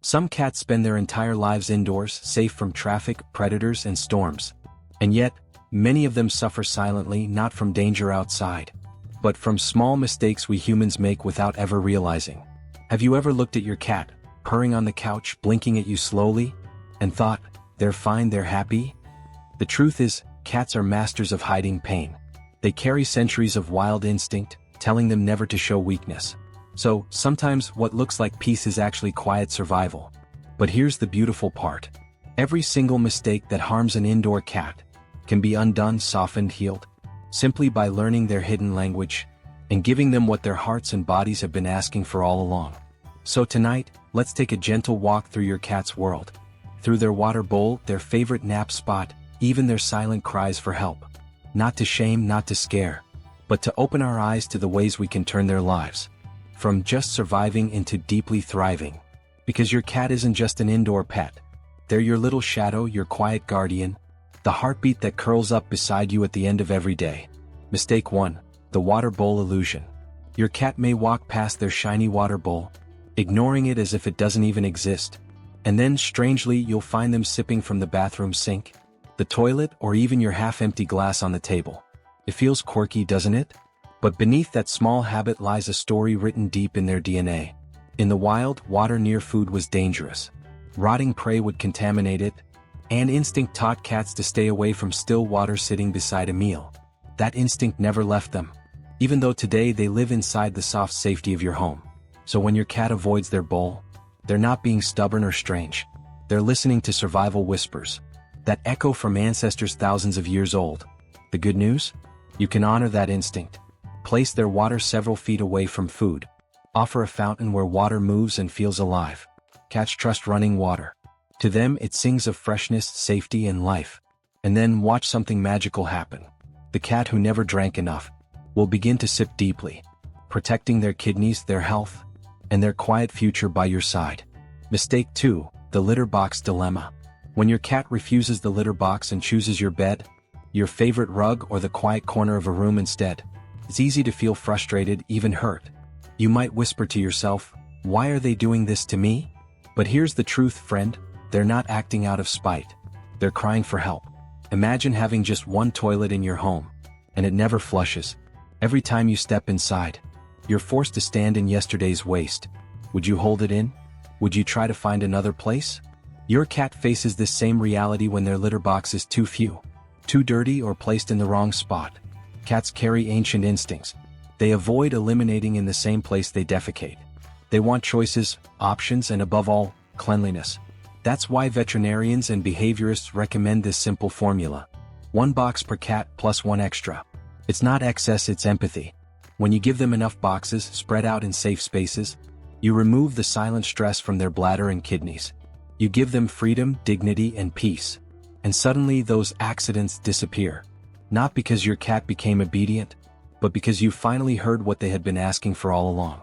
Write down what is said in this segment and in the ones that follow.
Some cats spend their entire lives indoors, safe from traffic, predators, and storms. And yet, many of them suffer silently, not from danger outside, but from small mistakes we humans make without ever realizing. Have you ever looked at your cat, purring on the couch, blinking at you slowly, and thought, they're fine, they're happy? The truth is, cats are masters of hiding pain. They carry centuries of wild instinct, telling them never to show weakness. So, sometimes what looks like peace is actually quiet survival. But here's the beautiful part. Every single mistake that harms an indoor cat can be undone, softened, healed, simply by learning their hidden language and giving them what their hearts and bodies have been asking for all along. So tonight, let's take a gentle walk through your cat's world. Through their water bowl, their favorite nap spot, even their silent cries for help. Not to shame, not to scare, but to open our eyes to the ways we can turn their lives from just surviving into deeply thriving. Because your cat isn't just an indoor pet. They're your little shadow, your quiet guardian, the heartbeat that curls up beside you at the end of every day. Mistake 1. The water bowl illusion. Your cat may walk past their shiny water bowl, ignoring it as if it doesn't even exist. And then, strangely, you'll find them sipping from the bathroom sink, the toilet, or even your half-empty glass on the table. It feels quirky, doesn't it? But beneath that small habit lies a story written deep in their DNA. In the wild, water near food was dangerous. Rotting prey would contaminate it, and instinct taught cats to stay away from still water sitting beside a meal. That instinct never left them, even though today they live inside the soft safety of your home. So when your cat avoids their bowl, they're not being stubborn or strange. They're listening to survival whispers that echo from ancestors thousands of years old. The good news? You can honor that instinct. Place their water several feet away from food. Offer a fountain where water moves and feels alive. Cats trust running water. To them, it sings of freshness, safety, and life. And then watch something magical happen. The cat who never drank enough will begin to sip deeply, protecting their kidneys, their health, and their quiet future by your side. Mistake 2. The litter box dilemma. When your cat refuses the litter box and chooses your bed, your favorite rug, or the quiet corner of a room instead, it's easy to feel frustrated, even hurt. You might whisper to yourself, why are they doing this to me? But here's the truth, friend. They're not acting out of spite. They're crying for help. Imagine having just one toilet in your home, and it never flushes. Every time you step inside, you're forced to stand in yesterday's waste. Would you hold it in? Would you try to find another place? Your cat faces this same reality when their litter box is too few, too dirty, or placed in the wrong spot. Cats carry ancient instincts. They avoid eliminating in the same place they defecate. They want choices, options, and above all, cleanliness. That's why veterinarians and behaviorists recommend this simple formula. 1 box per cat plus 1 extra. It's not excess, it's empathy. When you give them enough boxes spread out in safe spaces, you remove the silent stress from their bladder and kidneys. You give them freedom, dignity, and peace. And suddenly those accidents disappear. Not because your cat became obedient, but because you finally heard what they had been asking for all along.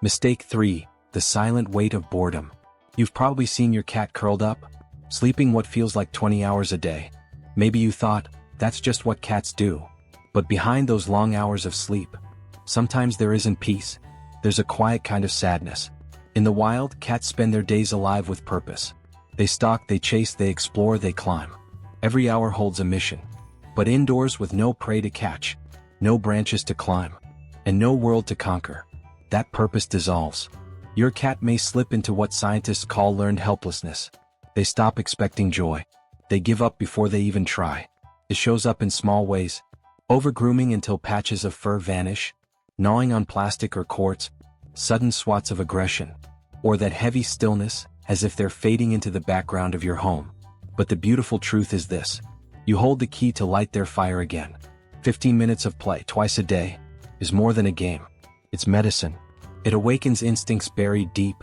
Mistake 3. The silent weight of boredom. You've probably seen your cat curled up, sleeping what feels like 20 hours a day. Maybe you thought, that's just what cats do. But behind those long hours of sleep, sometimes there isn't peace. There's a quiet kind of sadness. In the wild, cats spend their days alive with purpose. They stalk, they chase, they explore, they climb. Every hour holds a mission. But indoors, with no prey to catch, no branches to climb, and no world to conquer, that purpose dissolves. Your cat may slip into what scientists call learned helplessness. They stop expecting joy. They give up before they even try. It shows up in small ways. Over-grooming until patches of fur vanish, gnawing on plastic or quartz, sudden swats of aggression, or that heavy stillness, as if they're fading into the background of your home. But the beautiful truth is this. You hold the key to light their fire again. 15 minutes of play twice a day is more than a game. It's medicine. It awakens instincts buried deep,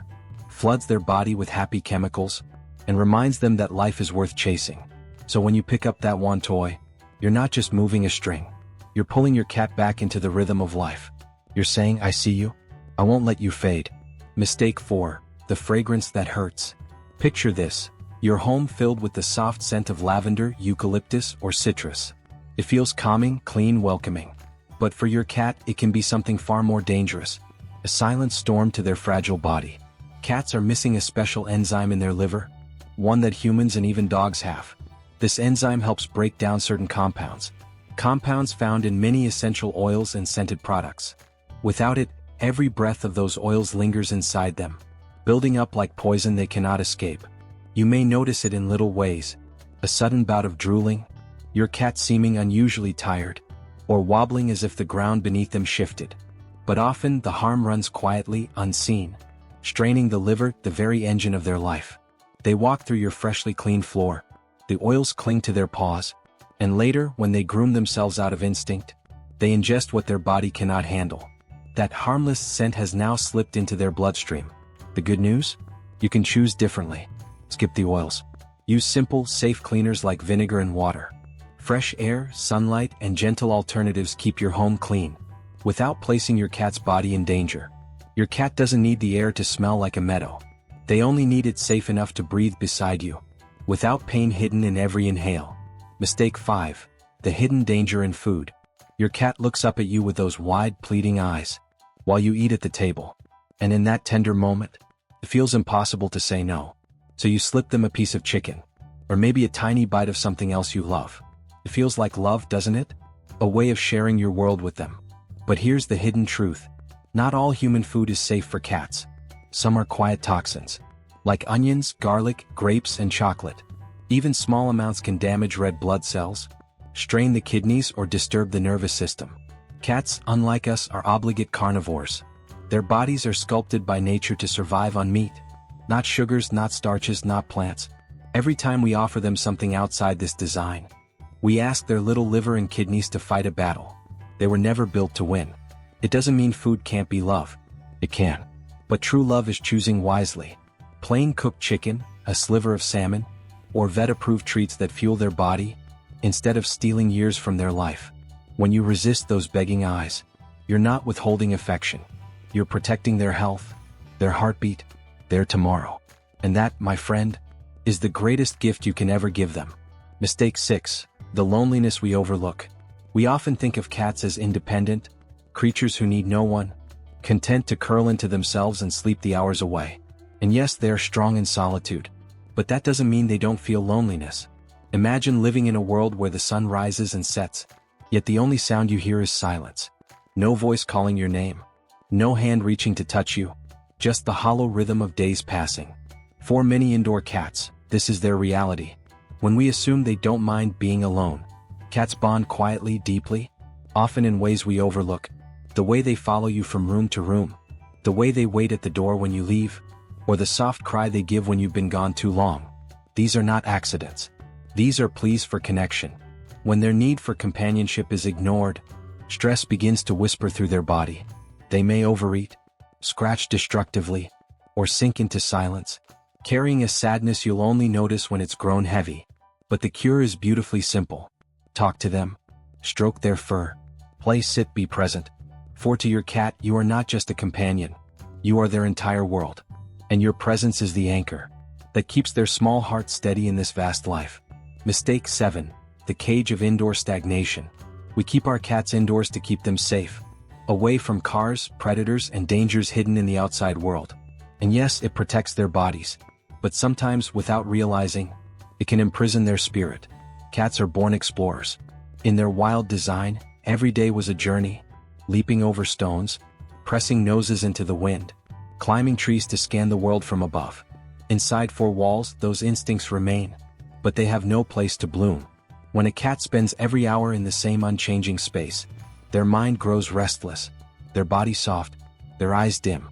floods their body with happy chemicals, and reminds them that life is worth chasing. So when you pick up that one toy, you're not just moving a string. You're pulling your cat back into the rhythm of life. You're saying, I see you. I won't let you fade. Mistake 4. The fragrance that hurts. Picture this. Your home filled with the soft scent of lavender, eucalyptus, or citrus. It feels calming, clean, welcoming. But for your cat, it can be something far more dangerous. A silent storm to their fragile body. Cats are missing a special enzyme in their liver, one that humans and even dogs have. This enzyme helps break down certain compounds found in many essential oils and scented products. Without it, every breath of those oils lingers inside them, building up like poison they cannot escape. You may notice it in little ways: a sudden bout of drooling, your cat seeming unusually tired, or wobbling as if the ground beneath them shifted. But often the harm runs quietly, unseen, straining the liver, the very engine of their life. They walk through your freshly cleaned floor, the oils cling to their paws, and later, when they groom themselves out of instinct, they ingest what their body cannot handle. That harmless scent has now slipped into their bloodstream. The good news? You can choose differently. Skip the oils. Use simple, safe cleaners like vinegar and water. Fresh air, sunlight, and gentle alternatives keep your home clean, without placing your cat's body in danger. Your cat doesn't need the air to smell like a meadow. They only need it safe enough to breathe beside you, without pain hidden in every inhale. Mistake 5. The hidden danger in food. Your cat looks up at you with those wide, pleading eyes, while you eat at the table. And in that tender moment, it feels impossible to say no. So you slip them a piece of chicken, or maybe a tiny bite of something else you love. It feels like love, doesn't it? A way of sharing your world with them. But here's the hidden truth. Not all human food is safe for cats. Some are quiet toxins, like onions, garlic, grapes, and chocolate. Even small amounts can damage red blood cells, strain the kidneys, or disturb the nervous system. Cats, unlike us, are obligate carnivores. Their bodies are sculpted by nature to survive on meat. Not sugars, not starches, not plants. Every time we offer them something outside this design, we ask their little liver and kidneys to fight a battle. They were never built to win. It doesn't mean food can't be love. It can. But true love is choosing wisely. Plain cooked chicken, a sliver of salmon, or vet-approved treats that fuel their body, instead of stealing years from their life. When you resist those begging eyes, you're not withholding affection. You're protecting their health, their heartbeat, their tomorrow. And that, my friend, is the greatest gift you can ever give them. Mistake 6. The loneliness we overlook. We often think of cats as independent creatures who need no one, content to curl into themselves and sleep the hours away. And yes, they are strong in solitude. But that doesn't mean they don't feel loneliness. Imagine living in a world where the sun rises and sets, yet the only sound you hear is silence. No voice calling your name. No hand reaching to touch you. Just the hollow rhythm of days passing. For many indoor cats, this is their reality. When we assume they don't mind being alone, cats bond quietly, deeply, often in ways we overlook. The way they follow you from room to room, the way they wait at the door when you leave, or the soft cry they give when you've been gone too long. These are not accidents. These are pleas for connection. When their need for companionship is ignored, stress begins to whisper through their body. They may overeat, scratch destructively, or sink into silence, carrying a sadness you'll only notice when it's grown heavy. But the cure is beautifully simple. Talk to them, stroke their fur, play, sit, be present. For to your cat, you are not just a companion. You are their entire world. And your presence is the anchor that keeps their small hearts steady in this vast life. Mistake 7. The cage of indoor stagnation. We keep our cats indoors to keep them safe, away from cars, predators, and dangers hidden in the outside world. And yes, it protects their bodies, but sometimes, without realizing, it can imprison their spirit. Cats are born explorers. In their wild design, every day was a journey, leaping over stones, pressing noses into the wind, climbing trees to scan the world from above. Inside four walls, those instincts remain, but they have no place to bloom. When a cat spends every hour in the same unchanging space, their mind grows restless, their body soft, their eyes dim.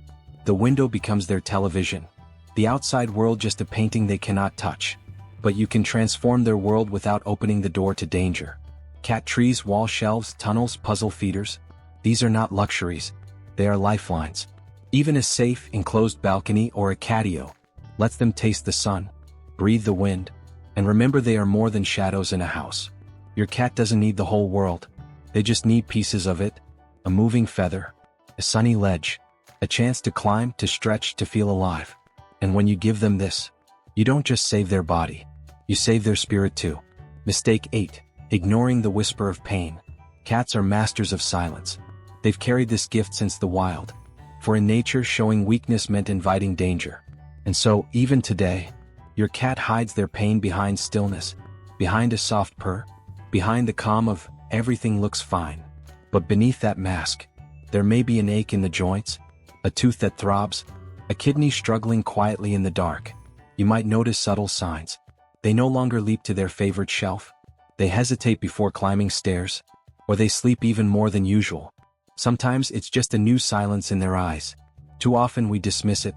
The window becomes their television, the outside world just a painting they cannot touch. But you can transform their world without opening the door to danger. Cat trees, wall shelves, tunnels, puzzle feeders. These are not luxuries. They are lifelines. Even a safe, enclosed balcony or a catio lets them taste the sun, breathe the wind, and remember they are more than shadows in a house. Your cat doesn't need the whole world. They just need pieces of it, a moving feather, a sunny ledge, a chance to climb, to stretch, to feel alive. And when you give them this, you don't just save their body, you save their spirit too. Mistake 8. Ignoring the whisper of pain. Cats are masters of silence. They've carried this gift since the wild. For in nature, showing weakness meant inviting danger. And so, even today, your cat hides their pain behind stillness, behind a soft purr, behind the calm of everything looks fine. But beneath that mask, there may be an ache in the joints, a tooth that throbs, a kidney struggling quietly in the dark. You might notice subtle signs. They no longer leap to their favorite shelf. They hesitate before climbing stairs, or they sleep even more than usual. Sometimes it's just a new silence in their eyes. Too often we dismiss it.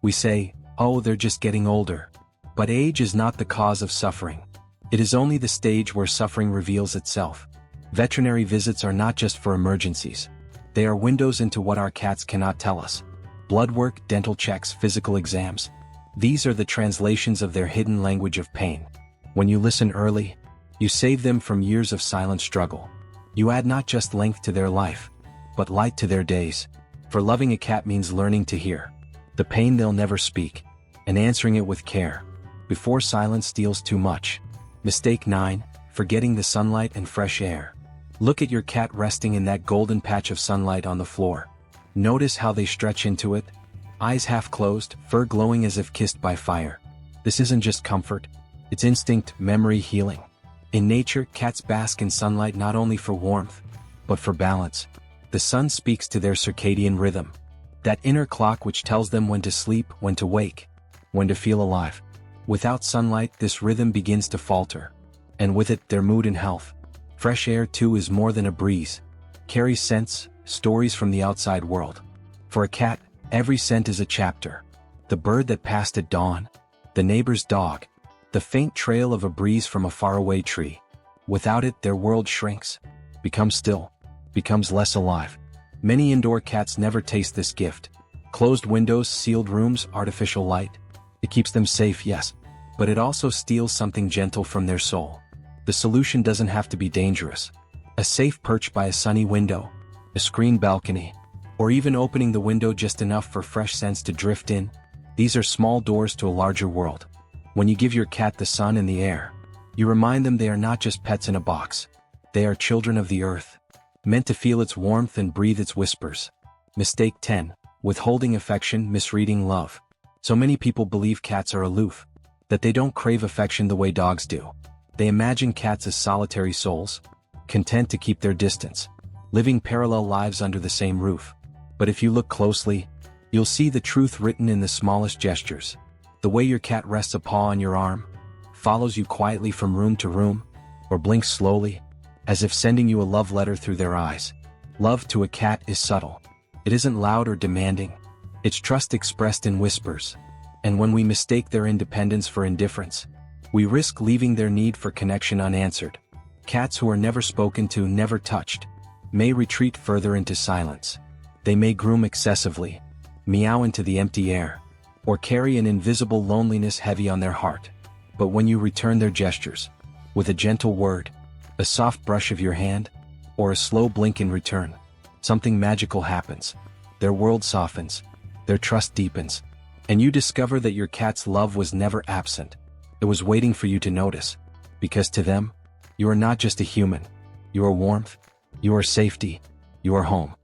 We say, "Oh, they're just getting older." But age is not the cause of suffering. It is only the stage where suffering reveals itself. Veterinary visits are not just for emergencies. They are windows into what our cats cannot tell us. Blood work, dental checks, physical exams. These are the translations of their hidden language of pain. When you listen early, you save them from years of silent struggle. You add not just length to their life, but light to their days. For loving a cat means learning to hear the pain they'll never speak, and answering it with care, before silence steals too much. Mistake 9, forgetting the sunlight and fresh air. Look at your cat resting in that golden patch of sunlight on the floor. Notice how they stretch into it, eyes half closed, fur glowing as if kissed by fire. This isn't just comfort, it's instinct, memory, healing. In nature, cats bask in sunlight not only for warmth, but for balance. The sun speaks to their circadian rhythm, that inner clock which tells them when to sleep, when to wake, when to feel alive. Without sunlight, this rhythm begins to falter, and with it, their mood and health. Fresh air, too, is more than a breeze. Carries scents, stories from the outside world. For a cat, every scent is a chapter. The bird that passed at dawn, the neighbor's dog, the faint trail of a breeze from a faraway tree. Without it, their world shrinks, becomes still, becomes less alive. Many indoor cats never taste this gift. Closed windows, sealed rooms, artificial light. It keeps them safe, yes, but it also steals something gentle from their soul. The solution doesn't have to be dangerous. A safe perch by a sunny window, a screened balcony, or even opening the window just enough for fresh scents to drift in. These are small doors to a larger world. When you give your cat the sun and the air, you remind them they are not just pets in a box. They are children of the earth, meant to feel its warmth and breathe its whispers. Mistake 10, withholding affection, misreading love. So many people believe cats are aloof, that they don't crave affection the way dogs do. They imagine cats as solitary souls, content to keep their distance, living parallel lives under the same roof. But if you look closely, you'll see the truth written in the smallest gestures. The way your cat rests a paw on your arm, follows you quietly from room to room, or blinks slowly, as if sending you a love letter through their eyes. Love to a cat is subtle. It isn't loud or demanding. It's trust expressed in whispers. And when we mistake their independence for indifference, we risk leaving their need for connection unanswered. Cats who are never spoken to, never touched, may retreat further into silence. They may groom excessively, meow into the empty air, or carry an invisible loneliness heavy on their heart. But when you return their gestures, with a gentle word, a soft brush of your hand, or a slow blink in return, something magical happens. Their world softens, their trust deepens, and you discover that your cat's love was never absent. It was waiting for you to notice, because to them, you are not just a human. You are warmth, you are safety, you are home.